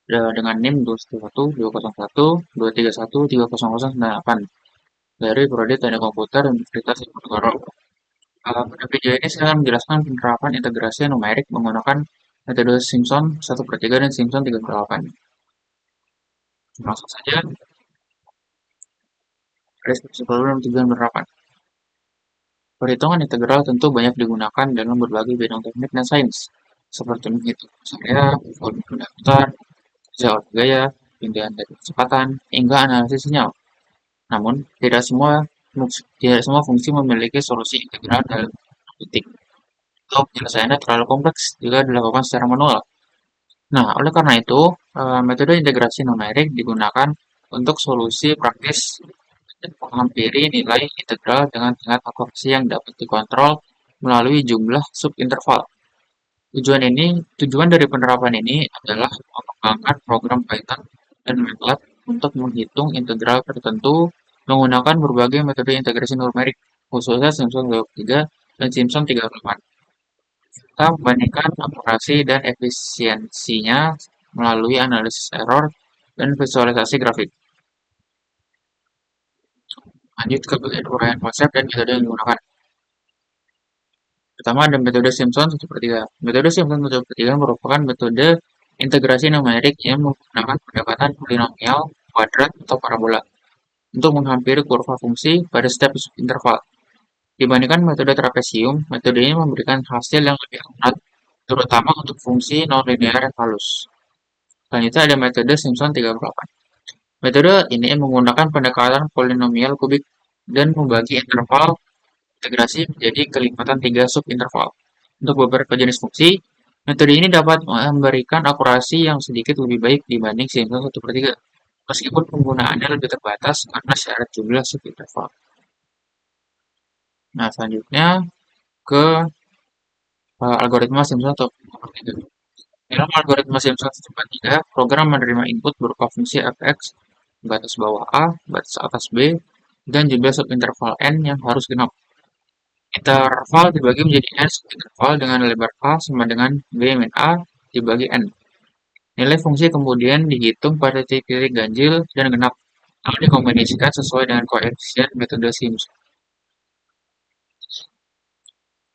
dengan NIM 211, 201, 231, 30098 dari Prodi Teknik Komputer Universitas Diponegoro. Pada video ini saya akan menjelaskan penerapan integrasi numerik menggunakan metode Simpson 1/3 dan Simpson 3/8. Langsung saja, deskripsi problem dan tujuan penerapan. Perhitungan integral tentu banyak digunakan dalam berbagai bidang teknik dan sains, seperti menghitung area, volume daftar, jauh gaya, pindahan dari kecepatan, hingga analisis sinyal. Namun, tidak semua fungsi memiliki solusi integral dalam titik. Atau penyelesaiannya terlalu kompleks jika dilakukan secara manual. Nah, oleh karena itu, metode integrasi numerik digunakan untuk solusi praktis dan menghampiri nilai integral dengan tingkat akurasi yang dapat dikontrol melalui jumlah subinterval. Tujuan dari penerapan ini adalah mengembangkan program Python dan MATLAB untuk menghitung integral tertentu menggunakan berbagai metode integrasi numerik, khususnya Simpson 23 dan Simpson 38. Kita membandingkan akurasi dan efisiensinya melalui analisis error dan visualisasi grafik. Lanjut ke bagian uraian konsep dan metode yang digunakan. Pertama ada metode Simpson 1/3. Metode Simpson 1/3 merupakan metode integrasi numerik yang menggunakan pendekatan polinomial, kuadrat, atau parabola untuk menghampiri kurva fungsi pada setiap interval. Dibandingkan metode trapesium, metode ini memberikan hasil yang lebih akurat, terutama untuk fungsi nonlinear yang halus. Selanjutnya ada metode Simpson 3/8. Metode ini menggunakan pendekatan polinomial kubik dan membagi interval integrasi menjadi kelipatan 3 subinterval. Untuk beberapa jenis fungsi, metode ini dapat memberikan akurasi yang sedikit lebih baik dibanding Simpson 1/3, meskipun penggunaannya lebih terbatas karena syarat jumlah subinterval. Nah, selanjutnya ke algoritma Simpson 1/3. Dalam algoritma Simpson 1/3, program menerima input berupa fungsi fx, batas bawah A, batas atas B, dan jumlah subinterval n yang harus genap. Interval dibagi menjadi n subinterval dengan lebar A sama dengan B min A dibagi n. Nilai fungsi kemudian dihitung pada titik-titik ganjil dan genap, lalu dikombinasikan sesuai dengan koefisien metode Simpson.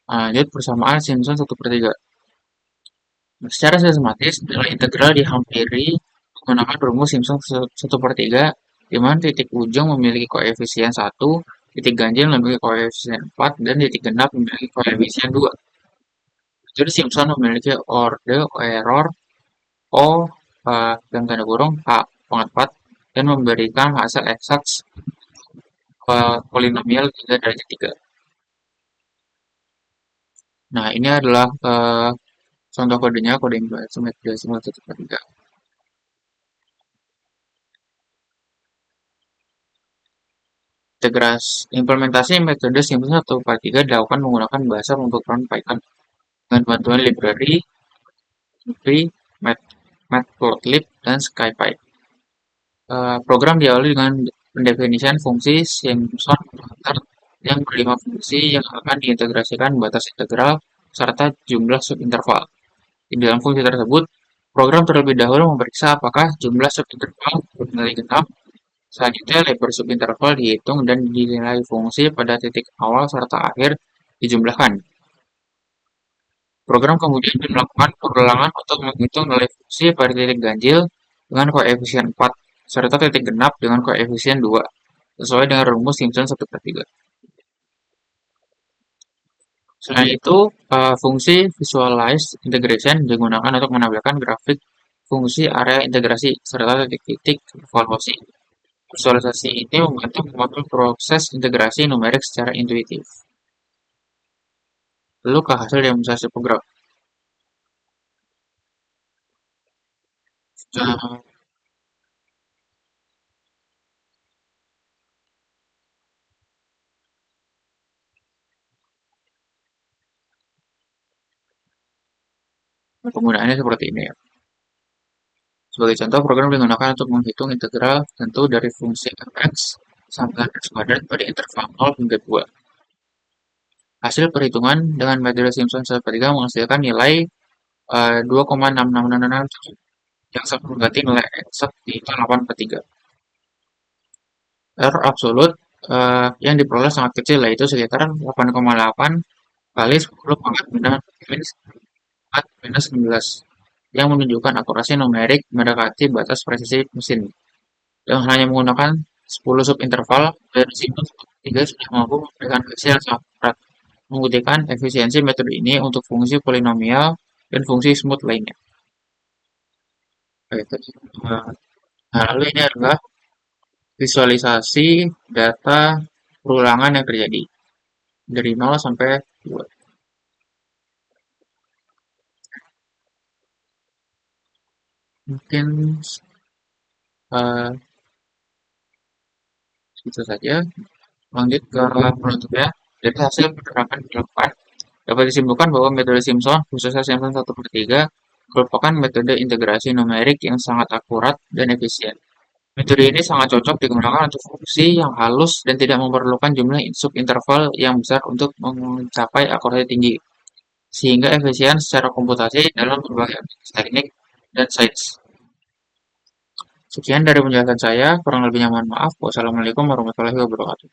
Lanjut persamaan Simpson 1/3. Secara sistematis, nilai integral dihampiri menggunakan rumus Simpson 1/3, di mana titik ujung memiliki koefisien 1, titik ganjil memiliki koefisien 4, dan titik genap memiliki koefisien 2. Jadi Simpson memiliki orde error O dan tanda kurung H pangkat 4 dan memberikan hasil eksaks polinomial 3 derajat 3. Nah, ini adalah contoh kodenya, kode metode Simpson 1/3. Implementasi metode Simpson 1/3 dilakukan menggunakan bahasa pemrograman Python dengan bantuan library, Matplotlib, dan SciPy. Program diawali dengan pendefinisian fungsi Simpson yang berlima fungsi yang akan diintegrasikan batas integral serta jumlah subinterval. Di dalam fungsi tersebut, program terlebih dahulu memeriksa apakah jumlah subinterval bernilai genap. Selanjutnya, lebar subinterval dihitung dan dinilai fungsi pada titik awal serta akhir dijumlahkan. Program kemudian melakukan pengulangan untuk menghitung nilai fungsi pada titik ganjil dengan koefisien 4, serta titik genap dengan koefisien 2, sesuai dengan rumus Simpson 1/3. Selain itu, fungsi visualize integration digunakan untuk menampilkan grafik fungsi area integrasi serta titik-titik evaluasi. Visualisasi ini membantu memotong proses integrasi numerik secara intuitif. Lalu ke hasil demonstrasi program. Penggunaannya seperti ini ya. Sebagai contoh, program digunakan untuk menghitung integral tentu dari fungsi fx sampai x kuadrat pada interval 0 hingga 2. Hasil perhitungan dengan metode Simpson 1/3 menghasilkan nilai 2,6667. yang sama berarti nilai eksak yaitu 8/3. Error absolut yang diperoleh sangat kecil yaitu sekitar 8,8 kali 10 pangkat minus 4 minus 16 yang menunjukkan akurasi numerik mendekati batas presisi mesin. Dengan hanya menggunakan 10 subinterval dari siklus 3 sudah mampu memberikan hasil yang sangat akurat, membuktikan efisiensi metode ini untuk fungsi polinomial dan fungsi smooth lainnya. Oke, nah, lalu ini adalah visualisasi data perulangan yang terjadi dari 0 sampai 2. Mungkin uh, itu saja. Lanjut ke penutupnya. Dari hasil penerapan di depan, dapat disimpulkan bahwa metode Simpson, khususnya Simpson 1/3, merupakan metode integrasi numerik yang sangat akurat dan efisien. Metode ini sangat cocok digunakan untuk fungsi yang halus dan tidak memerlukan jumlah subinterval yang besar untuk mencapai akurasi tinggi, sehingga efisien secara komputasi dalam berbagai aplikasi teknik dan sains. Sekian dari penjelasan saya, kurang lebihnya mohon maaf. Wassalamualaikum warahmatullahi wabarakatuh.